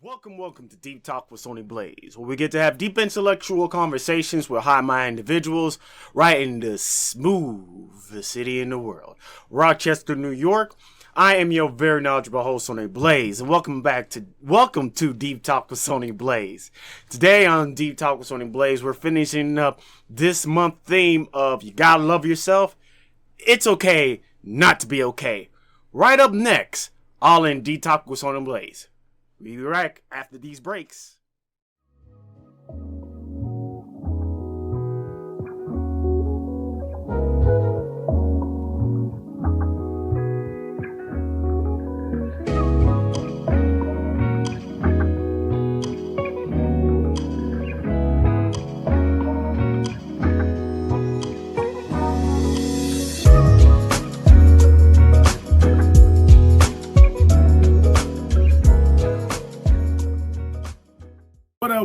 Welcome to Deep Talk with Sony Blaze, where we get to have deep intellectual conversations with high-minded individuals right in the smooth city in the world, Rochester, New York. I am your very knowledgeable host, Sony Blaze, and welcome to Deep Talk with Sony Blaze. Today on Deep Talk with Sony Blaze, we're finishing up this month theme of you gotta love yourself. It's okay not to be okay. Right up next, all in Deep Talk with Sony Blaze. We'll be right back after these breaks.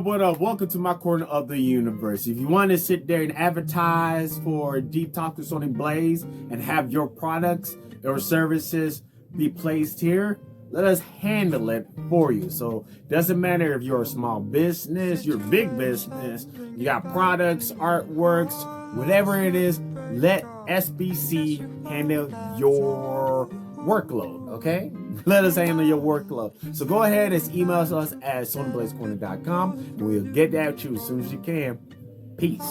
What up? Welcome to my corner of the universe. If you want to sit there and advertise for Deep Talk with Sony Blaze and have your products or services be placed here, let us handle it for you. So doesn't matter if you're a small business, you're a big business, you got products, artworks, whatever it is, let SBC handle your workload, okay? Let us handle your workload. So go ahead and email us at sonyblazecorner.com and we'll get that to you as soon as you can. Peace.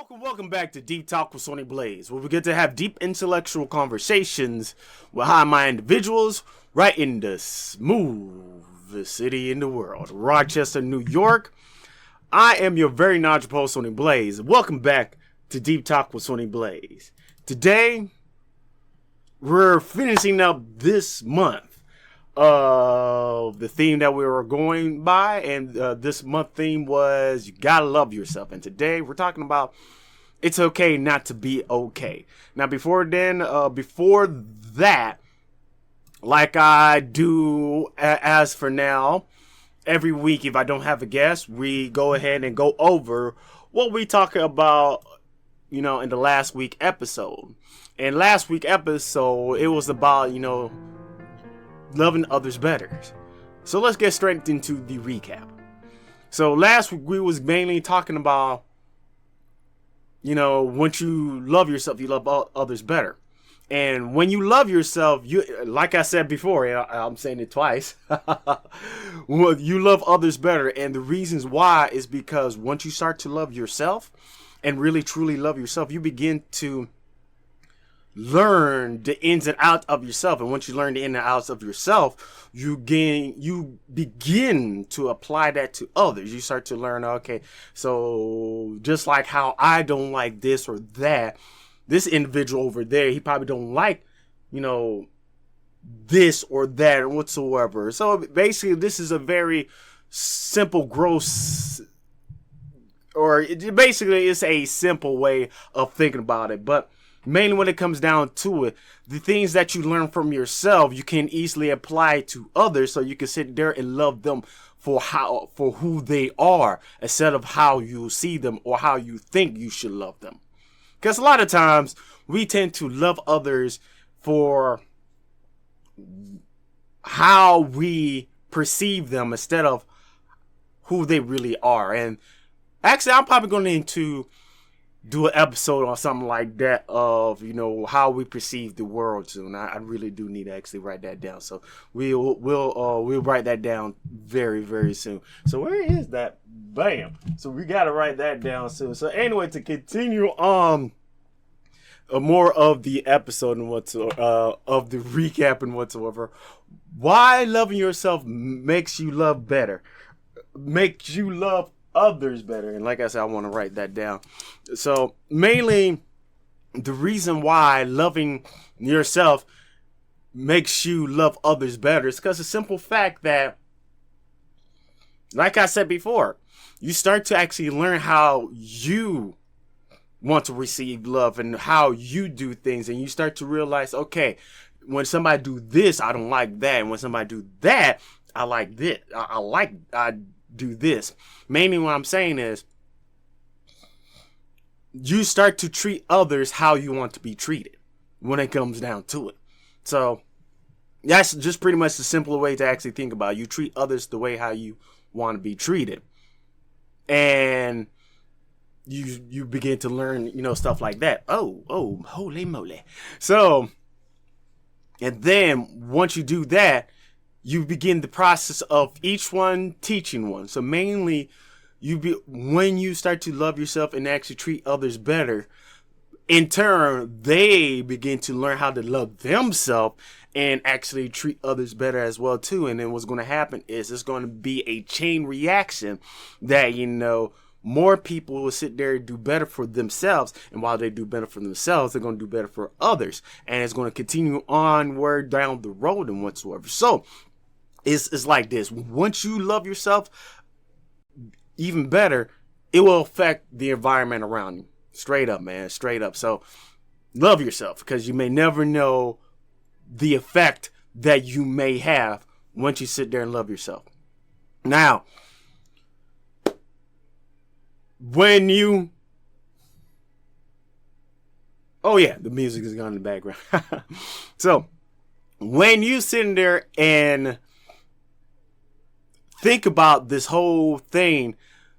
Welcome back to Deep Talk with Sony Blaze, where we get to have deep intellectual conversations with high-minded individuals right in the smooth city in the world, Rochester, New York. I am your very knowledgeable host, Sony Blaze. Welcome back to Deep Talk with Sony Blaze. Today, we're finishing up this month of the theme that we were going by, and this month theme was you gotta love yourself. And today we're talking about it's okay not to be okay. Now, before that, like I do as for now, every week if I don't have a guest, we go ahead and go over what we talk about, in the last week episode. And last week episode, it was about, loving others better. So let's get straight into the recap. So last week we was mainly talking about, once you love yourself, you love others better. And when you love yourself, you, like I said before, I'm saying it twice, you love others better. And the reasons why is because once you start to love yourself and really truly love yourself, you begin to learn the ins and outs of yourself. And once you learn the ins and outs of yourself, you begin to apply that to others. You start to learn, okay, so just like how I don't like this or that, this individual over there, he probably don't like, this or that or whatsoever. So basically, this is a very simple, gross, or basically it's a simple way of thinking about it. But mainly when it comes down to it, the things that you learn from yourself, you can easily apply to others, so you can sit there and love them for who they are, instead of how you see them or how you think you should love them. Because a lot of times we tend to love others for how we perceive them instead of who they really are. And actually, I'm probably going to do an episode on something like that of, how we perceive the world soon. I really do need to actually write that down. So we'll write that down very, very soon. So where is that? Bam. So we got to write that down soon. So anyway, to continue on more of the episode and of the recap and whatsoever, why loving yourself makes you love better, makes you love others better. And like I said, I want to write that down. So mainly the reason why loving yourself makes you love others better is because the simple fact that, like I said before, you start to actually learn how you want to receive love and how you do things. And you start to realize, okay, when somebody do this, I don't like that. And when somebody do that, I like this. I do this. Mainly what I'm saying is you start to treat others how you want to be treated when it comes down to it. So That's just pretty much the simpler way to actually think about it. You treat others the way how you want to be treated. And you begin to learn, stuff like that. Oh, holy moly. So, and then once you do that, you begin the process of each one teaching one. So mainly, when you start to love yourself and actually treat others better, in turn, they begin to learn how to love themselves and actually treat others better as well too. And then what's going to happen is it's going to be a chain reaction that, more people will sit there and do better for themselves. And while they do better for themselves, they're going to do better for others. And it's going to continue onward down the road and whatsoever. So it's like this. Once you love yourself even better, it will affect the environment around you. Straight up, man. Straight up. So love yourself, because you may never know the effect that you may have once you sit there and love yourself. Now, when you... Oh, yeah. The music is going in the background. So, when you sitting there and think about this whole thing,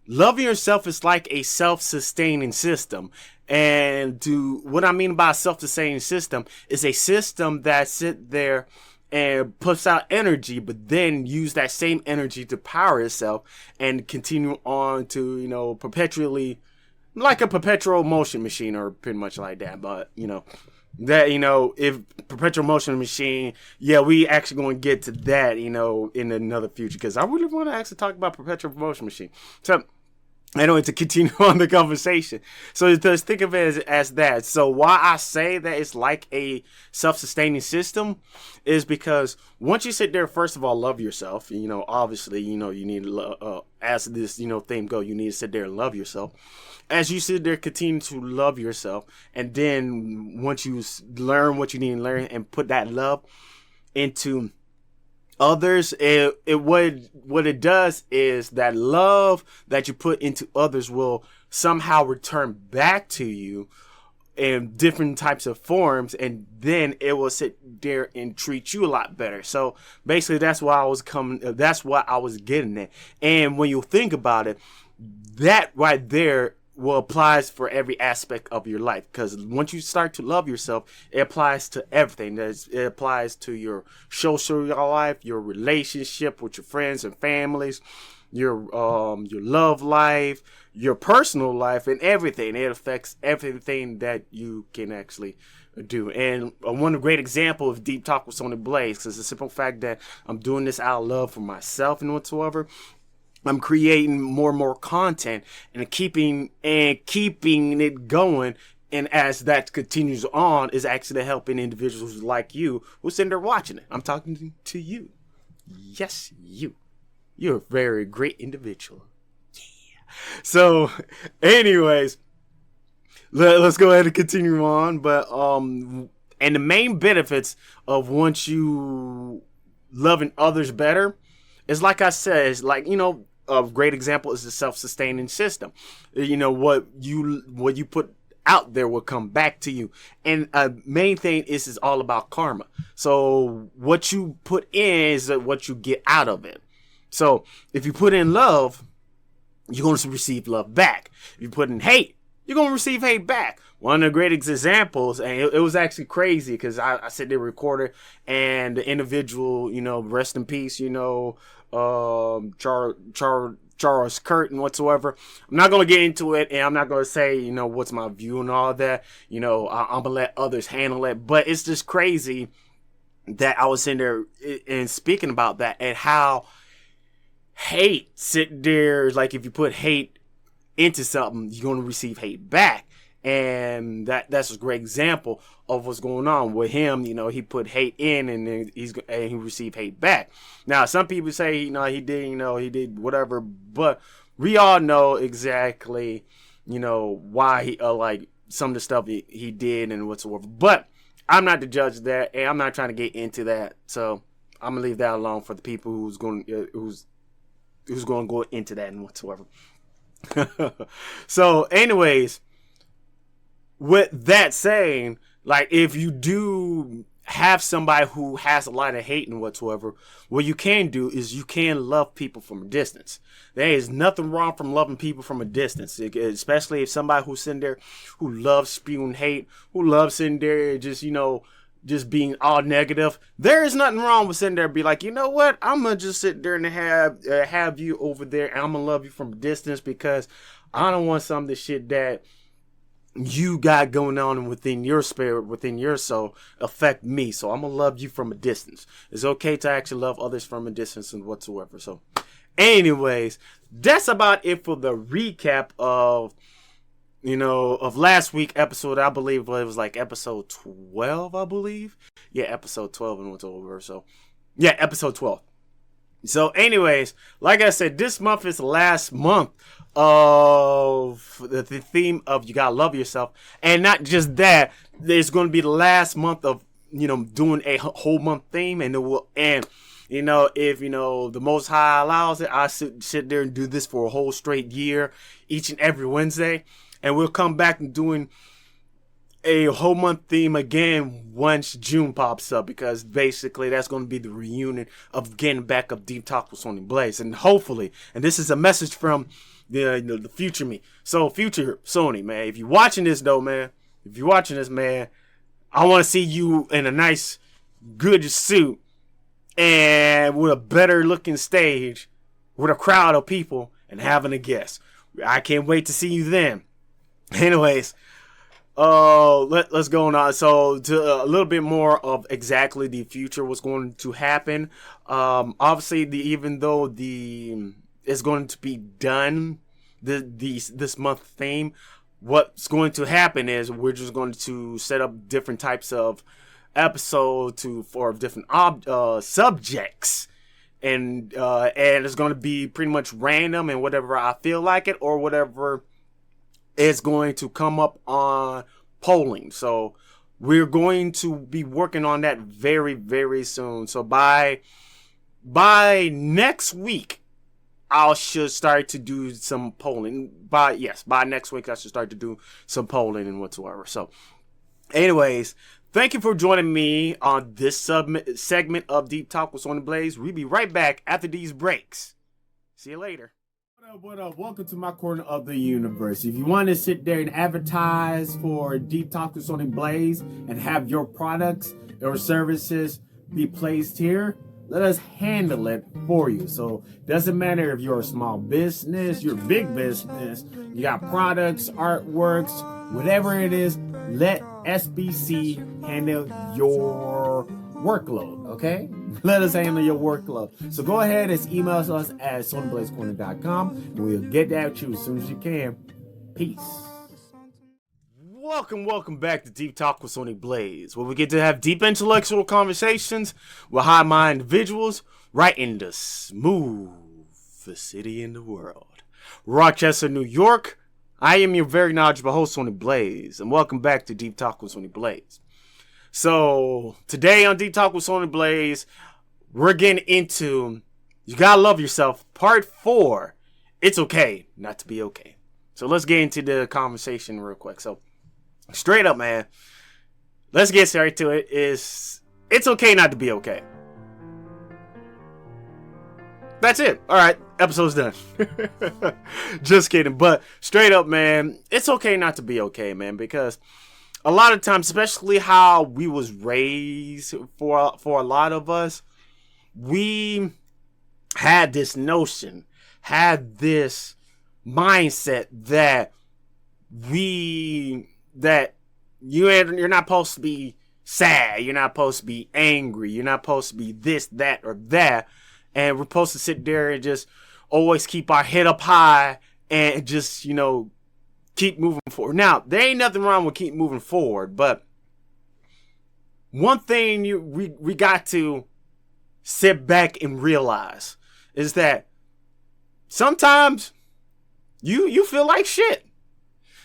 loving yourself is like a self-sustaining system. And what I mean by a self-sustaining system is a system that sits there and puts out energy, but then use that same energy to power itself and continue on to, perpetually, like a perpetual motion machine, or pretty much like that. But, if perpetual motion machine, yeah, we actually going to get to that, in another future, because I really want to actually talk about perpetual motion machine. So, to continue on the conversation. So just think of it as that. So why I say that it's like a self-sustaining system is because once you sit there, first of all, love yourself. Obviously, you need to as this, thing go, you need to sit there and love yourself. As you sit there, continue to love yourself. And then once you learn what you need to learn and put that love into others, what it does is that love that you put into others will somehow return back to you in different types of forms, and then it will sit there and treat you a lot better. So basically, that's what I was getting at. And when you think about it, that right there applies for every aspect of your life, because once you start to love yourself, it applies to everything. It applies to your social life, your relationship with your friends and families, your love life, your personal life, and everything. It affects everything that you can actually do. And one great example of Deep Talk with Sony Blaze, because the simple fact that I'm doing this out of love for myself and whatsoever, I'm creating more and more content and keeping it going. And as that continues on, is actually helping individuals like you who's sitting there watching it. I'm talking to you. Yes, you. You're a very great individual. Yeah. So, anyways, let's go ahead and continue on. But and the main benefits of once you loving others better is, like I said, is like, a great example is the self-sustaining system. What you put out there will come back to you. And main thing is all about karma. So what you put in is what you get out of it. So if you put in love, you're going to receive love back. If you put in hate, you're going to receive hate back. One of the great examples, and it was actually crazy, because I sit there recorded, and the individual, rest in peace, Charles Kurt and whatsoever. I'm not going to get into it, and I'm not going to say, what's my view and all that. I'm going to let others handle it. But it's just crazy that I was sitting there and speaking about that, and how hate sit there, like if you put hate into something, you're going to receive hate back. And that's a great example of what's going on with him. He put hate in, and then he received hate back. Now, some people say, he did whatever, but we all know exactly, why he, like some of the stuff he did and whatsoever. But I'm not the judge of that, and I'm not trying to get into that. So I'm gonna leave that alone for the people who's going to go into that and whatsoever. So, anyways, with that saying, like, if you do have somebody who has a lot of hate and whatsoever, what you can do is you can love people from a distance. There is nothing wrong from loving people from a distance, especially if somebody who's sitting there who loves spewing hate, who loves sitting there just, just being all negative. There is nothing wrong with sitting there and be like, you know what? I'm going to just sit there and have you over there, and I'm going to love you from a distance because I don't want some of the shit that you got going on within your spirit, within your soul, affect me. So I'm gonna love you from a distance. It's okay to actually love others from a distance and whatsoever. So anyways, that's about it for the recap of last week episode. I believe it was like episode 12, I believe. Yeah, episode 12 and whatsoever. So yeah, episode 12. So anyways, like I said, this month is the last month of the theme of you gotta love yourself. And not just that, it's going to be the last month of, doing a whole month theme. And it will, and if, the Most High allows it, I sit there and do this for a whole straight year, each and every Wednesday. And we'll come back and doing a whole month theme again once June pops up, because basically that's going to be the reunion of getting back of Deep Talk with Sony Blaze. And hopefully, and this is a message from the future me. So future Sony, man, if you're watching this though, man, I want to see you in a nice, good suit and with a better looking stage with a crowd of people and having a guest. I can't wait to see you then. Anyways, let's go on. So to a little bit more of exactly the future, what's going to happen. Obviously, even though it's going to be done this month theme, what's going to happen is we're just going to set up different types of episodes for different subjects, and it's going to be pretty much random and whatever I feel like it, or whatever is going to come up on polling. So we're going to be working on that very, very soon. So by next week, I should start to do some polling. By next week, I should start to do some polling and whatsoever. So anyways, thank you for joining me on this segment of Deep Talk with Sony Blaze. We'll be right back after these breaks. See you later. What up? Welcome to my corner of the universe. If you want to sit there and advertise for Deep Talk with Sony Blaze and have your products or services be placed here, let us handle it for you. So doesn't matter if you're a small business, you're a big business, you got products, artworks, whatever it is, let SBC handle your workload, okay? Let us handle your workload. So go ahead and email us at sonyblazecorner.com and we'll get that to you as soon as you can. Peace. Welcome back to Deep Talk with Sony Blaze, where we get to have deep intellectual conversations with high-mind individuals right in the smoothest city in the world, Rochester, New York. I am your very knowledgeable host, Sony Blaze, and welcome back to Deep Talk with Sony Blaze. So today on Deep Talk with Sony Blaze, we're getting into You Gotta Love Yourself, Part 4. It's okay not to be okay. So let's get into the conversation real quick. So straight up, man, let's get straight to it. It's okay not to be okay. That's it. All right, episode's done. Just kidding. But straight up, man, it's okay not to be okay, man, because a lot of times, especially how we was raised for a lot of us, we had this notion, had this mindset that you're not supposed to be sad, you're not supposed to be angry, you're not supposed to be this, that, or that, and we're supposed to sit there and just always keep our head up high and just, keep moving forward. Now, there ain't nothing wrong with keep moving forward, but one thing we got to sit back and realize is that sometimes you feel like shit.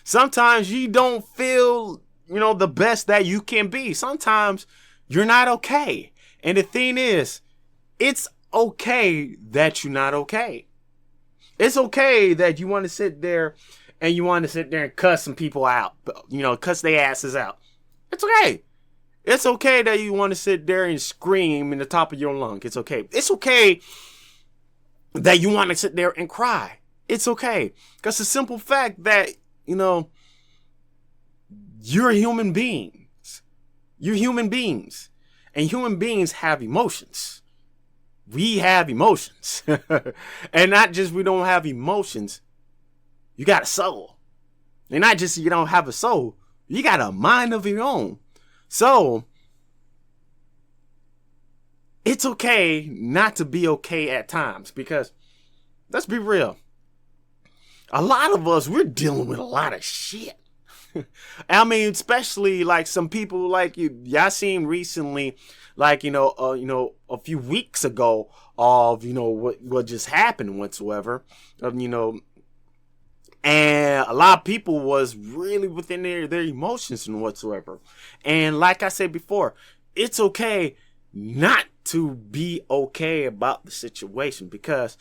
Sometimes you don't feel, the best that you can be. Sometimes you're not okay. And the thing is, it's okay that you're not okay. It's okay that you want to sit there and cuss some people out, cuss their asses out. It's okay. It's okay that you want to sit there and scream in the top of your lung. It's okay. It's okay that you want to sit there and cry. It's okay. Because the simple fact that, you're human beings. You're human beings. And human beings have emotions. We have emotions. And not just we don't have emotions. You got a soul. And not just you don't have a soul. You got a mind of your own. So, it's okay not to be okay at times. Because, let's be real. A lot of us, we're dealing with a lot of shit. I mean, especially like some people like y'all seen recently, like, a few weeks ago of, what just happened whatsoever, and a lot of people was really within their emotions and whatsoever. And like I said before, it's okay not to be okay about the situation because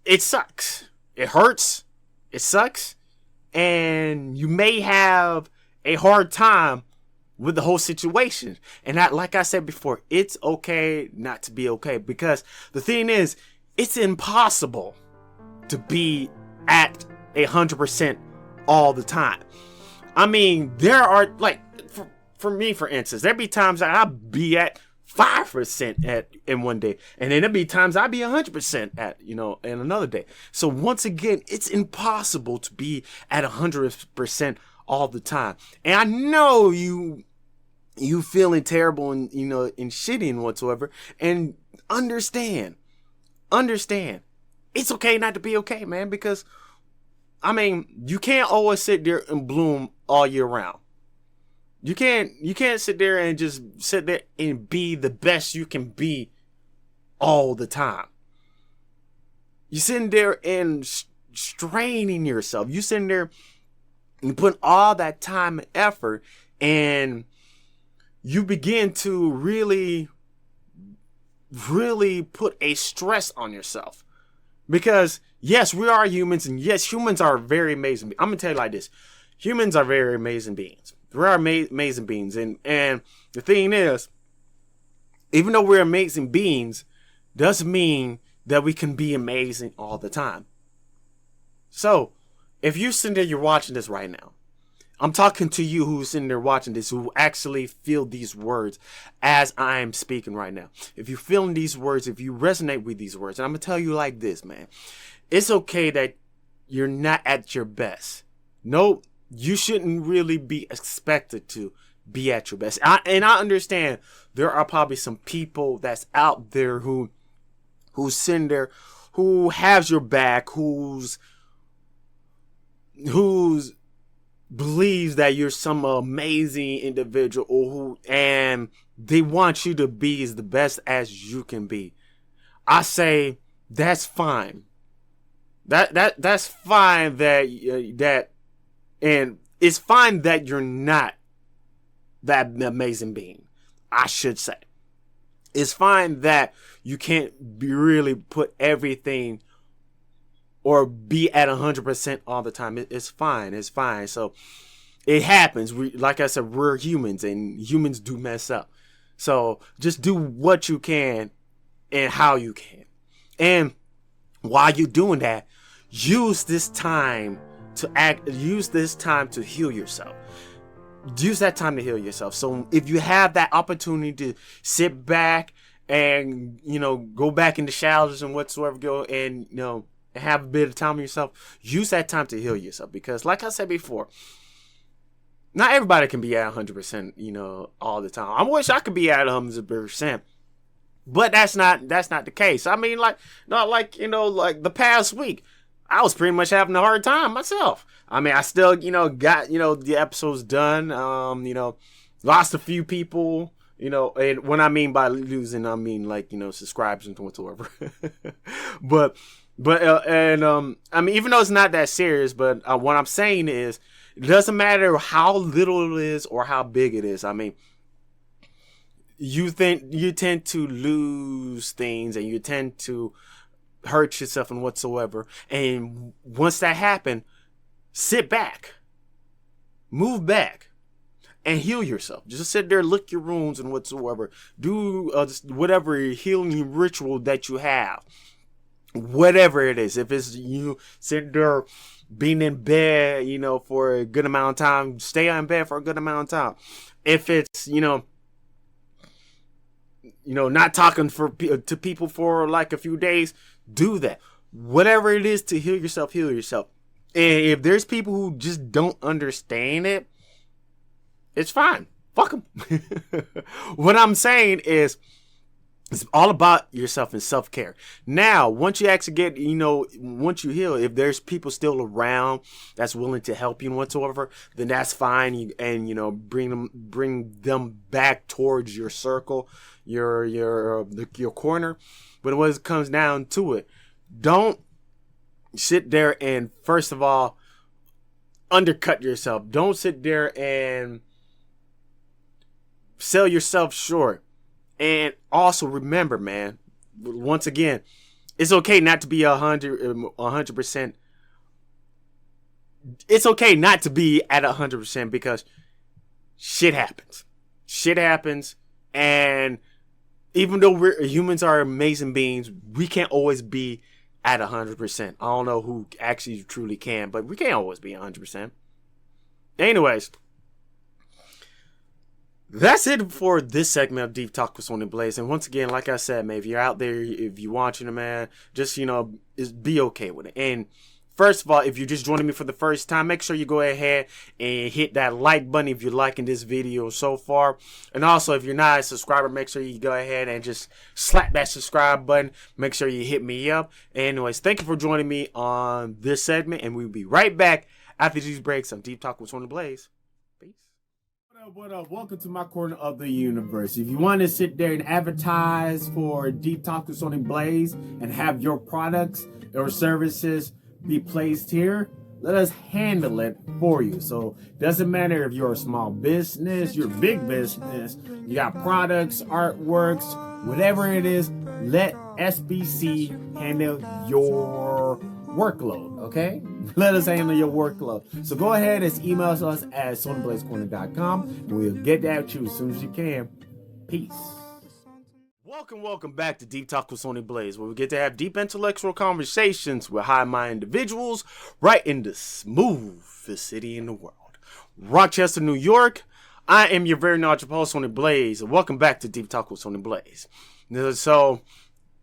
it sucks. It hurts. It sucks. And you may have a hard time with the whole situation. And like I said before, it's okay not to be okay. Because the thing is, it's impossible to be at 100% all the time. I mean, there are, like, for me, for instance, there'd be times that I'll be at 5% in one day, and then there'll be times I'll be 100% at, in another day. So once again, it's impossible to be at 100% all the time. And I know you feeling terrible and, and shitty and whatsoever, and understand, it's okay not to be okay, man, because, I mean, you can't always sit there and bloom all year round. You can't sit there and just sit there and be the best you can be all the time. You're sitting there and straining yourself. You're sitting there and putting all that time and effort, and you begin to really, really put a stress on yourself. Because, yes, we are humans, and yes, humans are very amazing. I'm going to tell you like this. Humans are very amazing beings. We are amazing beings. And the thing is, even though we're amazing beings, doesn't mean that we can be amazing all the time. So, if you're sitting there, you're watching this right now. I'm talking to you who's sitting there watching this, who actually feel these words as I'm speaking right now. If you're feeling these words, if you resonate with these words, and I'm going to tell you like this, man. It's okay that you're not at your best. No, you shouldn't really be expected to be at your best. And I understand there are probably some people that's out there who's sitting there, who has your back, who's believes that you're some amazing individual and they want you to be as the best as you can be. I say that's fine. That's fine that and it's fine that you're not that amazing being. I should say. It's fine that you can't really put everything or be at 100% all the time. It's fine. It's fine. So it happens. Like I said, we're humans and humans do mess up. So just do what you can and how you can. And while you're doing that, use this time to heal yourself. Use that time to heal yourself. So if you have that opportunity to sit back and, go back in the showers and whatsoever, go and, have a bit of time with yourself, use that time to heal yourself. Because like I said before, not everybody can be at 100%, all the time. I wish I could be at 100%. But that's not the case. I mean, like the past week, I was pretty much having a hard time myself. I mean, I still, got, the episodes done, lost a few people, and when I mean by losing, I mean like, subscribers and whatsoever. But I mean, even though it's not that serious, but what I'm saying is, it doesn't matter how little it is or how big it is. I mean, you tend to lose things and you tend to hurt yourself and whatsoever. And once that happens, sit back, move back, and heal yourself. Just sit there, lick your wounds and whatsoever. Do whatever healing ritual that you have. Whatever it is. If it's you sitting there being in bed, for a good amount of time, stay in bed for a good amount of time. If it's, not talking to people for like a few days, do that. Whatever it is to heal yourself, heal yourself. And if there's people who just don't understand it, it's fine. Fuck them. What I'm saying is, it's all about yourself and self-care. Now, once you actually get, once you heal, if there's people still around that's willing to help you and whatsoever, then that's fine. Bring them back towards your circle, your corner. But when it comes down to it, don't sit there and, first of all, undercut yourself. Don't sit there and sell yourself short. And also remember, man, once again, it's okay not to be 100%. It's okay not to be at 100% because shit happens. Shit happens. And even though humans are amazing beings, we can't always be at 100%. I don't know who actually truly can, but we can't always be 100%. Anyways. That's it for this segment of Deep Talk with Sony Blaze. And once again, like I said, man, if you're out there, if you're watching it, man, just, be okay with it. And first of all, if you're just joining me for the first time, make sure you go ahead and hit that like button if you're liking this video so far. And also, if you're not a subscriber, make sure you go ahead and just slap that subscribe button. Make sure you hit me up. Anyways, thank you for joining me on this segment. And we'll be right back after these breaks on Deep Talk with Sony Blaze. What up? Welcome to my corner of the universe. If you want to sit there and advertise for Deep Talk with Sony Blaze and have your products or services be placed here, let us handle it for you. So doesn't matter if you're a small business, you're a big business, you got products, artworks, whatever it is, let SBC handle your workload, okay? Let us handle your workload. So go ahead and email us at sonyblazecorner.com and we'll get that to you as soon as you can. Peace. Welcome back to Deep Talk with Sony Blaze, where we get to have deep intellectual conversations with high-minded individuals right in the smoothest city in the world, Rochester, New York. I am your very knowledgeable host, Sony Blaze, and welcome back to Deep Talk with Sony Blaze. So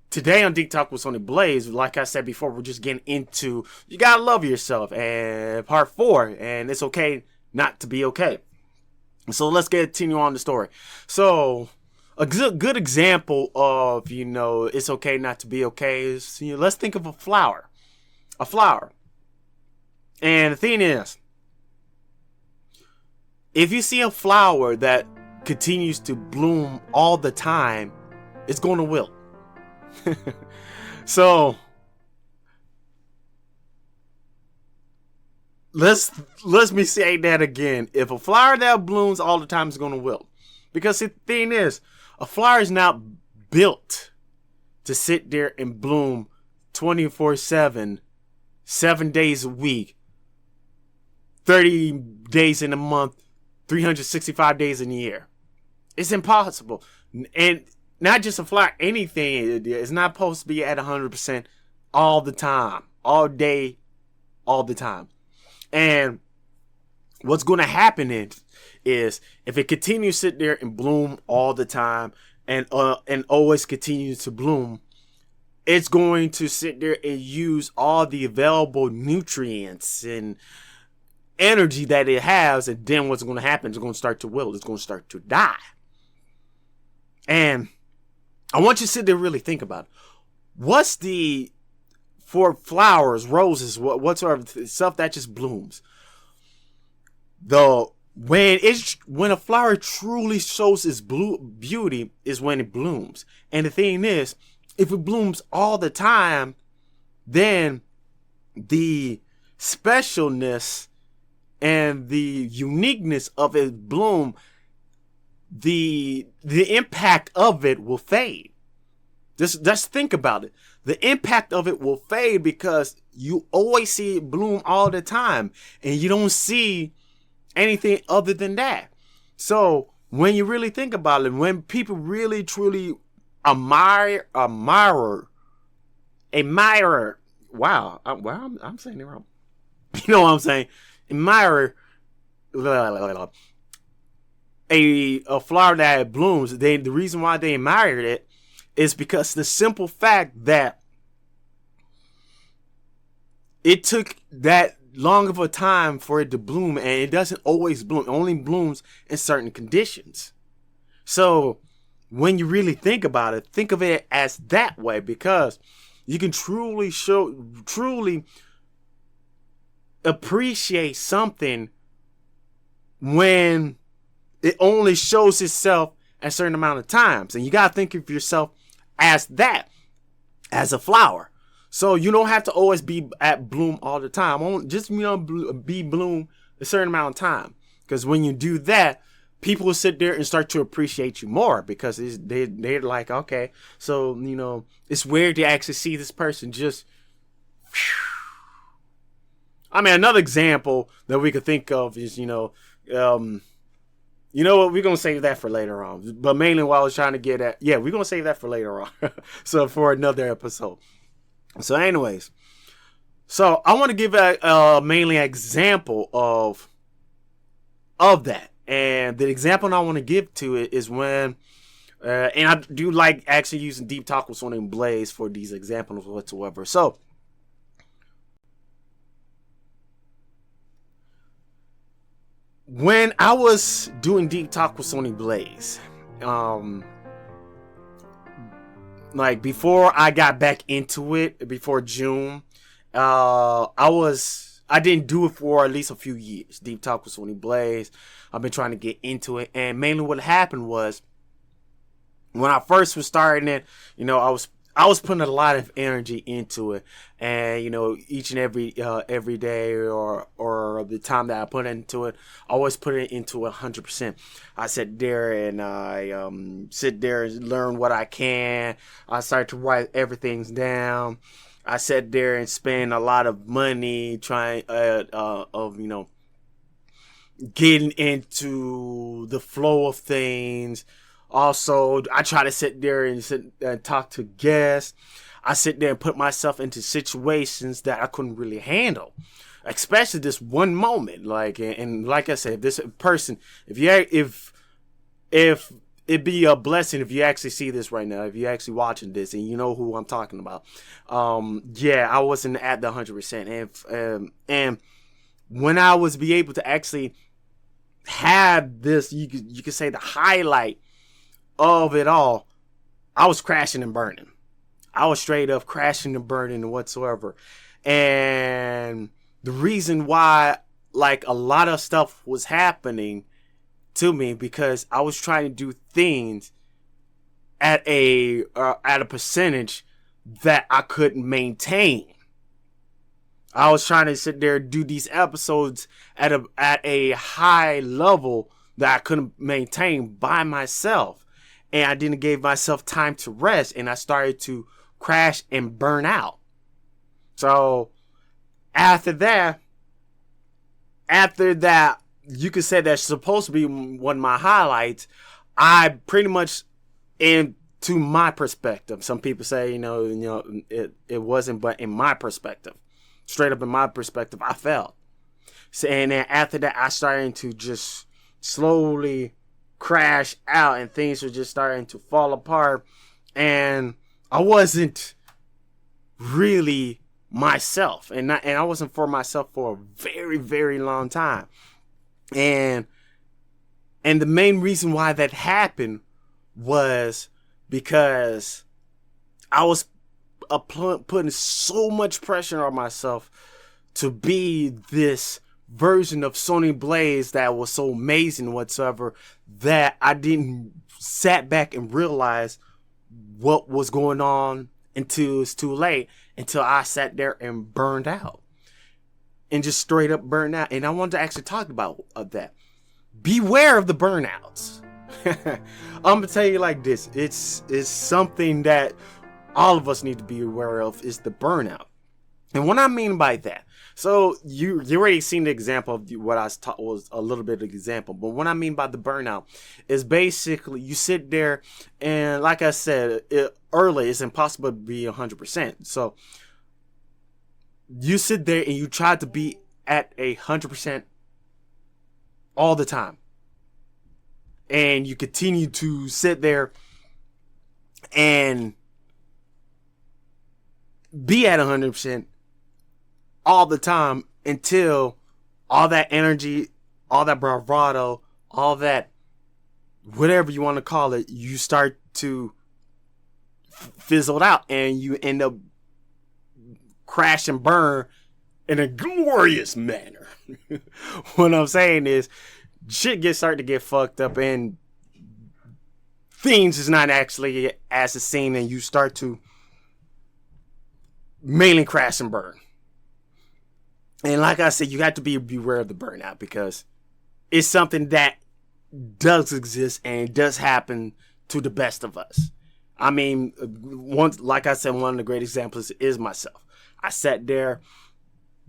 today on Deep Talk with Sony Blaze, like I said before, we're just getting into you gotta love yourself, and part 4, and it's okay not to be okay. So let's continue on the story. So a good example of, it's okay not to be okay is, let's think of a flower. A flower. And the thing is, if you see a flower that continues to bloom all the time, it's going to wilt. So let me say that again. If a flower that blooms all the time is going to wilt, because the thing is, a flower is not built to sit there and bloom 24/7, 7 days a week, 30 days in a month, 365 days in a year. It's impossible. And not just a flower, anything is not supposed to be at 100% all the time, all day, all the time. And what's going to happen is if it continues to sit there and bloom all the time and always continues to bloom, it's going to sit there and use all the available nutrients and energy that it has. And then what's going to happen is it's going to start to wilt. It's going to start to die. And I want you to sit there and really think about it. For flowers, roses, whatsoever stuff that just blooms. When a flower truly shows its beauty is when it blooms. And the thing is, if it blooms all the time, then the specialness and the uniqueness of its bloom, the impact of it will fade. Just think about it. The impact of it will fade because you always see it bloom all the time and you don't see anything other than that. So when you really think about it, when people really truly admire, wow, I'm saying it wrong. You know what I'm saying? Admire a flower that blooms. The reason why they admired it is because the simple fact that it took that long of a time for it to bloom, and it doesn't always bloom. It only blooms in certain conditions. So when you really think about it, think of it as that way, because you can truly appreciate something when it only shows itself a certain amount of times. And you got to think of yourself as that, as a flower. So you don't have to always be at bloom all the time. Just, be bloom a certain amount of time. Because when you do that, people will sit there and start to appreciate you more, because they're like, okay, so, it's weird to actually see this person just, I mean, another example that we could think of is, you know what, we're going to save that for later on. But mainly what I was trying to get at, we're going to save that for later on. So for another episode. So anyways, so I want to give mainly an example of that. And the example I want to give to it is when, and I do like actually using Deep Talk with Sony Blaze for these examples whatsoever. So, when I was doing Deep Talk with Sony Blaze, like before I got back into it, before June, I didn't do it for at least a few years. Deep Talk with Sony Blaze. I've been trying to get into it, and mainly what happened was, when I first was starting it, I was putting a lot of energy into it, and each and every day or the time that I put into it, I always put it into 100%. I sit there and I sit there and learn what I can. I start to write everything down. I sat there and spend a lot of money trying getting into the flow of things. Also, I try to sit there and talk to guests. I sit there and put myself into situations that I couldn't really handle, especially this one moment. Like, and like I said, this person, if it'd be a blessing if you actually see this right now, if you're actually watching this and you know who I'm talking about. I wasn't at the 100%, and when I was be able to actually have this, you could say the highlight of it all, I was crashing and burning. I was straight up crashing and burning and whatsoever. And the reason why, like, a lot of stuff was happening to me, because I was trying to do things at a percentage that I couldn't maintain. I was trying to sit there and do these episodes at a high level that I couldn't maintain by myself. And I didn't give myself time to rest, and I started to crash and burn out. So after that, you could say that's supposed to be one of my highlights. I pretty much, into my perspective, some people say, it wasn't, but in my perspective, straight up in my perspective, I failed. So, and then after that, I started to just slowly crash out, and things were just starting to fall apart, and I wasn't really myself, and I wasn't for myself for a very, very long time. And the main reason why that happened was because I was putting so much pressure on myself to be this version of Sony Blaze that was so amazing whatsoever, that I didn't sat back and realize what was going on until it's too late, until I sat there and burned out, and just straight up burned out. And I wanted to actually talk about that. Beware of the burnouts. I'm gonna tell you like this, it's something that all of us need to be aware of, is the burnout. And what I mean by that, so you already seen the example of what I taught was a little bit of example, but what I mean by the burnout is basically you sit there and like I said earlier, it's impossible to be 100%. So you sit there and you try to be at 100% all the time, and you continue to sit there and be at 100% all the time until all that energy, all that bravado, all that whatever you want to call it, you start to fizzle out and you end up crash and burn in a glorious manner. What I'm saying is shit starting to get fucked up and things is not actually as it seems, and you start to mainly crash and burn. And like I said, you have to beware of the burnout because it's something that does exist and it does happen to the best of us. I mean, like I said, one of the great examples is myself. I sat there,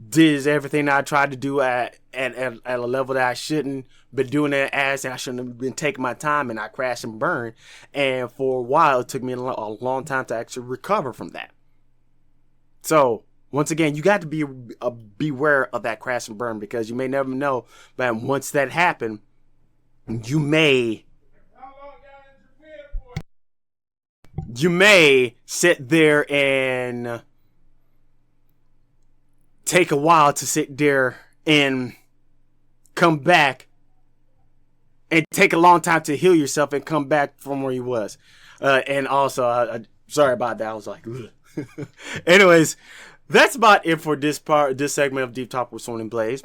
did everything I tried to do at a level that I shouldn't been doing it as, and I shouldn't have been taking my time, and I crashed and burned. And for a while, it took me a long time to actually recover from that. So once again, you got to be beware of that crash and burn because you may never know. But once that happened, you may sit there and take a while to sit there and come back, and take a long time to heal yourself and come back from where you was. And also, sorry about that. I was like, anyways. That's about it for this segment of Deep Talk with Sony Blaze.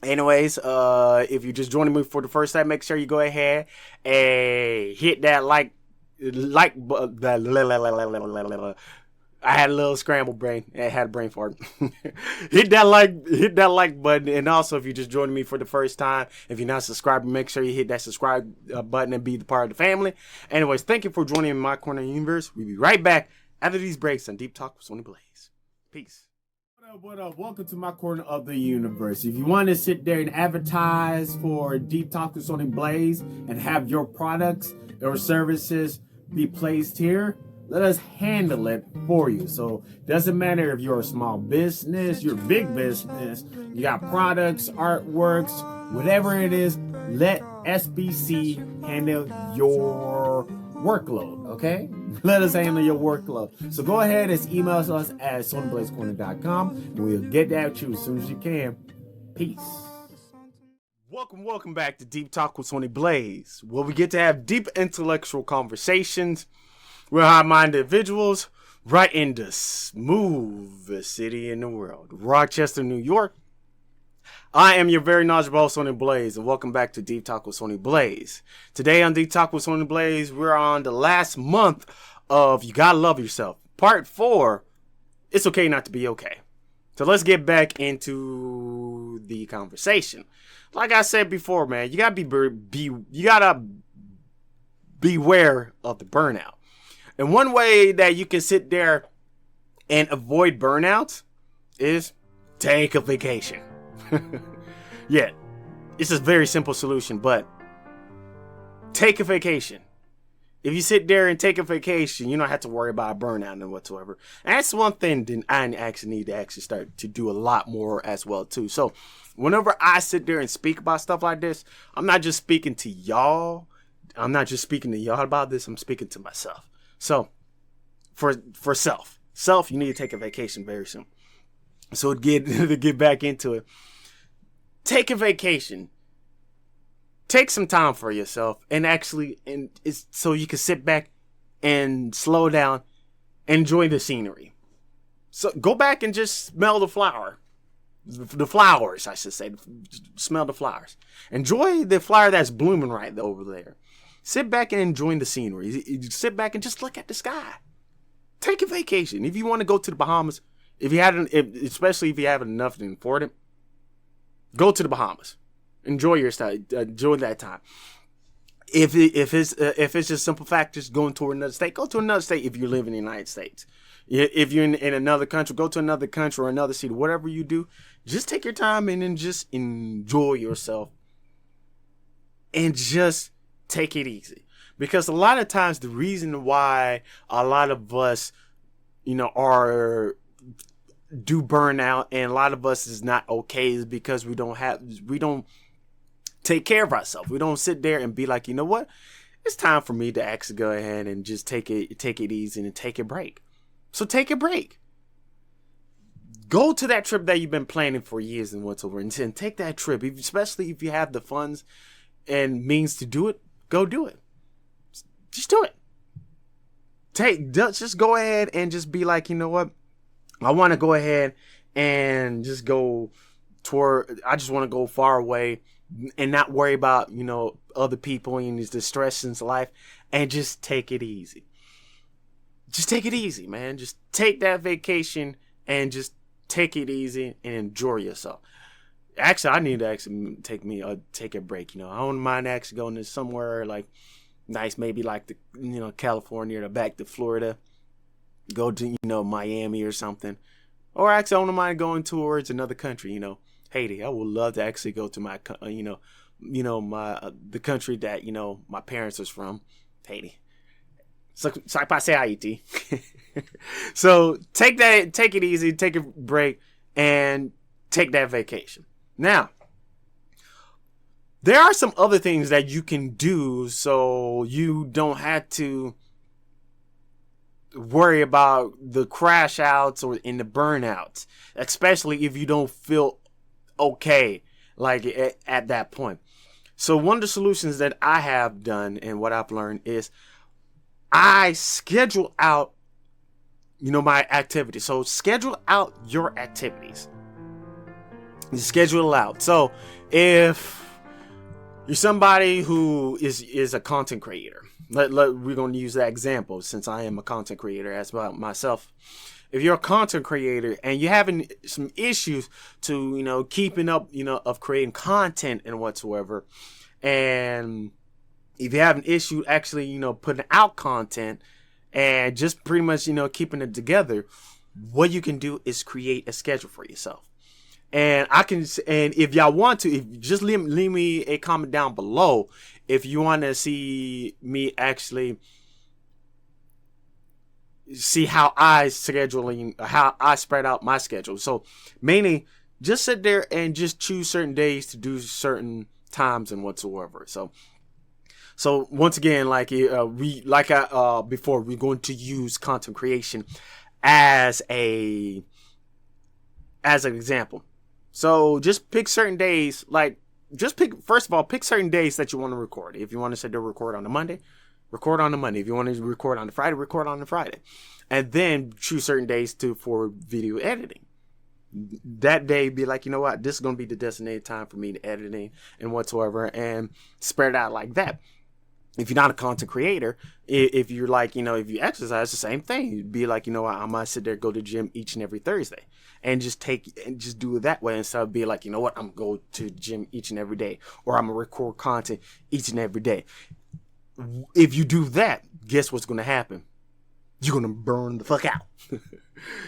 Anyways, if you're just joining me for the first time, make sure you go ahead and hit that like I had a little scrambled brain. I had a brain fart. hit that like button. And also, if you're just joining me for the first time, if you're not subscribed, make sure you hit that subscribe button and be the part of the family. Anyways, thank you for joining me in my corner of the universe. We'll be right back after these breaks on Deep Talk with Sony Blaze. Peace. What up? Welcome to my corner of the universe. If you want to sit there and advertise for Deep Talk with Sony Blaze and have your products or services be placed here, let us handle it for you. So doesn't matter if you're a small business, you're a big business, you got products, artworks, whatever it is, let SBC handle your workload, okay? Let us handle your workload. So go ahead and email us at sonyblazecorner.com and we'll get that to you as soon as you can. Peace. Welcome back to Deep Talk with Sony Blaze, where we get to have deep intellectual conversations with high-minded individuals right in the smoothest city in the world, Rochester, New York. I am your very knowledgeable host, Sony Blaze, and welcome back to Deep Talk with Sony Blaze. Today on Deep Talk with Sony Blaze, we're on the last month of You Gotta Love Yourself. Part 4, It's Okay Not to Be Okay. So let's get back into the conversation. Like I said before, man, you gotta beware of the burnout. And one way that you can sit there and avoid burnouts is take a vacation. Yeah, it's a very simple solution, but take a vacation. If you sit there and take a vacation, you don't have to worry about a burnout and whatsoever. And that's one thing that I actually need to start to do a lot more as well too. So whenever I sit there and speak about stuff like this, I'm not just speaking to y'all. I'm not just speaking to y'all about this. I'm speaking to myself. So for self, you need to take a vacation very soon. So to get back into it, take a vacation. Take some time for yourself and it's so you can sit back and slow down, enjoy the scenery. So go back and just smell the flowers, I should say. Smell the flowers. Enjoy the flower that's blooming right over there. Sit back and enjoy the scenery. You sit back and just look at the sky. Take a vacation. If you want to go to the Bahamas, especially if you have enough to afford it, go to the Bahamas. Enjoy your stay. Enjoy that time. If it's just simple fact, just going to another state, go to another state if you live in the United States. If you're in another country, go to another country or another city, whatever you do, just take your time and then just enjoy yourself and just take it easy. Because a lot of times the reason why a lot of us, are do burnout and a lot of us is not okay is because we don't take care of ourselves. We don't sit there and be like, you know what? It's time for me to actually go ahead and just take it easy and take a break. So take a break. Go to that trip that you've been planning for years and whatsoever, and take that trip. Especially if you have the funds and means to do it, go do it. Just do it. Just go ahead and just be like, you know what? I want to go ahead and just go I just want to go far away and not worry about, other people and the stress in life, and just take it easy. Just take it easy, man. Just take that vacation and just take it easy and enjoy yourself. Actually, I need to actually take a break. I wouldn't mind actually going to somewhere like nice, maybe like California or back to Florida. Go to Miami or something. Or actually, I wouldn't mind going towards another country. Haiti. I would love to actually go to my the country that my parents was from, Haiti. So passé Haiti. So take it easy, take a break, and take that vacation. Now, there are some other things that you can do so you don't have to worry about the crash outs or in the burnouts, especially if you don't feel okay like at that point. So one of the solutions that I have done and what I've learned is I schedule out my activities. So schedule out your activities. Schedule it out. So if you're somebody who is a content creator, we're going to use that example since I am a content creator as well myself. If you're a content creator and you're having some issues to, keeping up, of creating content and whatsoever, and if you have an issue actually, putting out content and just pretty much, keeping it together, what you can do is create a schedule for yourself. And if y'all want to, just leave me a comment down below if you want to see me actually see how I spread out my schedule. So mainly just sit there and just choose certain days to do certain times and whatsoever. So once again, before, we're going to use content creation as an example. So just pick certain days, pick certain days that you want to record. If you want to sit there, record on a Monday, record on the Monday. If you want to record on the Friday, record on the Friday. And then choose certain days for video editing. That day, be like, you know what, this is going to be the designated time for me to editing and whatsoever, and spread it out like that. If you're not a content creator, if you're like, if you exercise, the same thing. You'd be like, I might sit there, go to the gym each and every Thursday, and just do it that way instead of being like, I'm going to go to the gym each and every day, or I'm going to record content each and every day. If you do that, guess what's going to happen? You're going to burn the fuck out.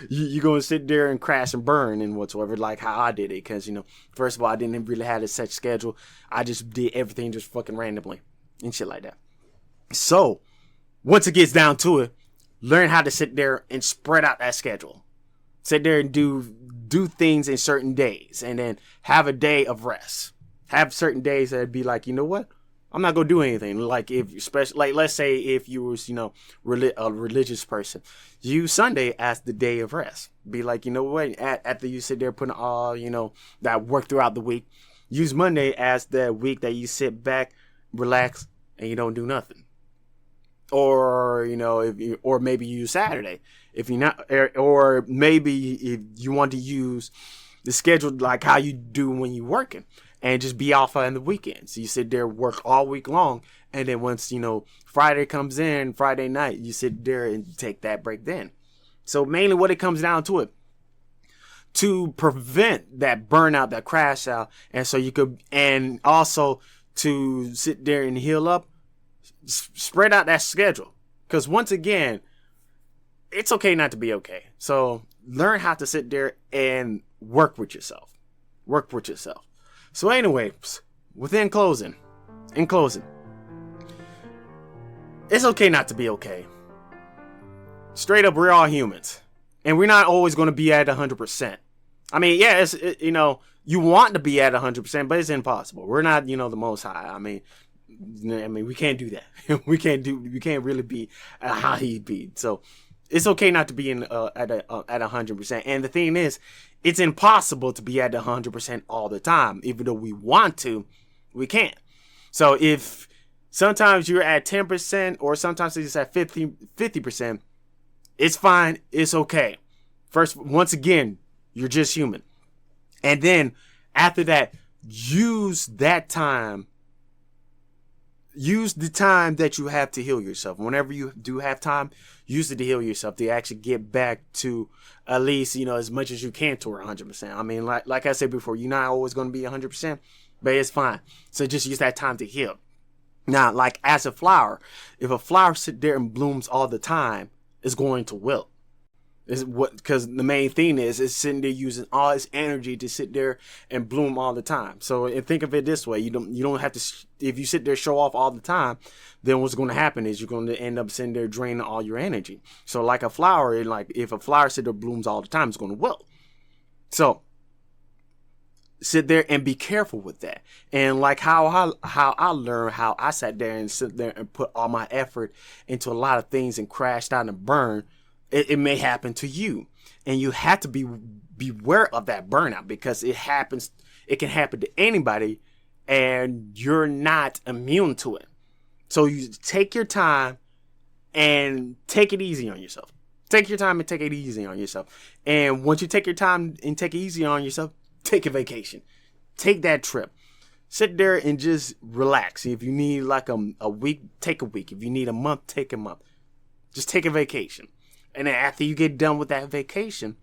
You're going to sit there and crash and burn and whatsoever, like how I did it. Because, first of all, I didn't really have a set schedule. I just did everything just fucking randomly and shit like that. So, once it gets down to it, learn how to sit there and spread out that schedule. Sit there and do things in certain days, and then have a day of rest. Have certain days that'd be like, you know what? I'm not gonna do anything. Like let's say if you was, a religious person, use Sunday as the day of rest. Be like, you know what? After you sit there putting all, that work throughout the week, use Monday as the week that you sit back, relax, and you don't do nothing. Or or maybe use Saturday if you're not, or maybe if you want to use the schedule like how you do when you're working, and just be off on the weekends. So you sit there, work all week long, and then once Friday comes in, Friday night, you sit there and take that break then. So mainly what it comes down to it, to prevent that burnout, that crash out, and so you could, and also to sit there and heal up, spread out that schedule. Because once again, it's okay not to be okay. So learn how to sit there and work with yourself. Work with yourself. So anyways, in closing, it's okay not to be okay. Straight up, we're all humans. And we're not always going to be at 100%. I mean, yeah, you want to be at 100%, but it's impossible. We're not, the Most High. I mean, we can't do that. we can't really be how he be. So it's okay not to be at 100%. And the thing is, it's impossible to be at 100% all the time. Even though we want to, we can't. So if sometimes you're at 10% or sometimes it's at 50%, it's fine. It's okay. First, once again, you're just human. And then after that, use the time that you have to heal yourself. Whenever you do have time, use it to heal yourself, to actually get back to at least, as much as you can toward 100%. I mean, like I said before, you're not always going to be 100%, but it's fine. So just use that time to heal. Now, like as a flower, if a flower sits there and blooms all the time, it's going to wilt. Because the main thing is it's sitting there using all its energy to sit there and bloom all the time. So and think of it this way: you don't have to. If you sit there show off all the time, then what's going to happen is you're going to end up sitting there draining all your energy. So like a flower, if a flower sit there blooms all the time, it's going to wilt. So sit there and be careful with that. And like how I learned, how I sat there and sit there and put all my effort into a lot of things and crashed out and burned. It may happen to you, and you have to beware of that burnout, because it can happen to anybody, and you're not immune to it. So you take your time and take it easy on yourself. Take your time and take it easy on yourself. And once you take your time and take it easy on yourself, take a vacation. Take that trip. Sit there and just relax. If you need like a week, take a week. If you need a month, take a month. Just take a vacation. And then after you get done with that vacation,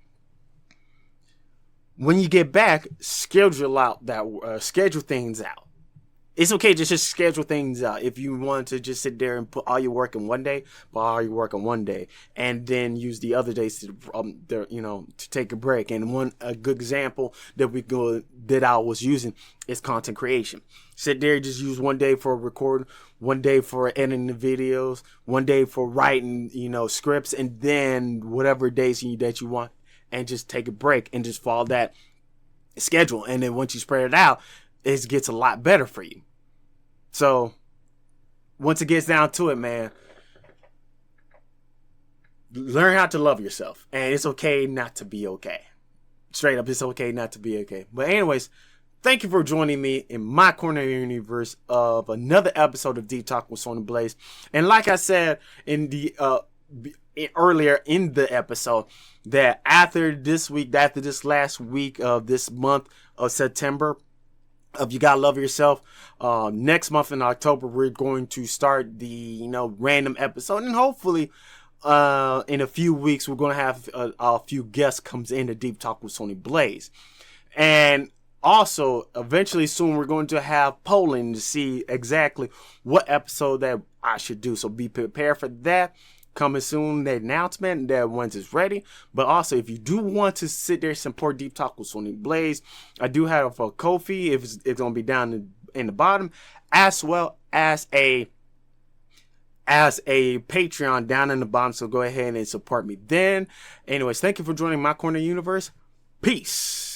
when you get back, schedule things out. It's okay to just schedule things out. If you want to just sit there and put all your work in one day, put all your work in one day, and then use the other days to take a break. And a good example that I was using is content creation. Sit there, just use one day for recording, one day for editing the videos, one day for writing, scripts, and then whatever days that you want, and just take a break and just follow that schedule. And then once you spread it out, it gets a lot better for you. So once it gets down to it, man, learn how to love yourself. And it's okay not to be okay. Straight up, it's okay not to be okay. But anyways, thank you for joining me in my corner of the universe of another episode of Deep Talk with Sony Blaze. And like I said in the earlier in the episode, that after this last week of this month of September, of You Gotta Love Yourself, next month in October, we're going to start the random episode, and hopefully in a few weeks we're going to have a few guests comes in to Deep Talk with Sony Blaze. And also eventually soon we're going to have polling to see exactly what episode that I should do, so be prepared for that. Coming soon, the announcement that once it's ready. But also, if you do want to sit there and support Deep Talk with Sony Blaze, I do have a Ko-fi. It's going to be down in the bottom, as well as a Patreon down in the bottom. So go ahead and support me then. Anyways, thank you for joining my corner universe. Peace.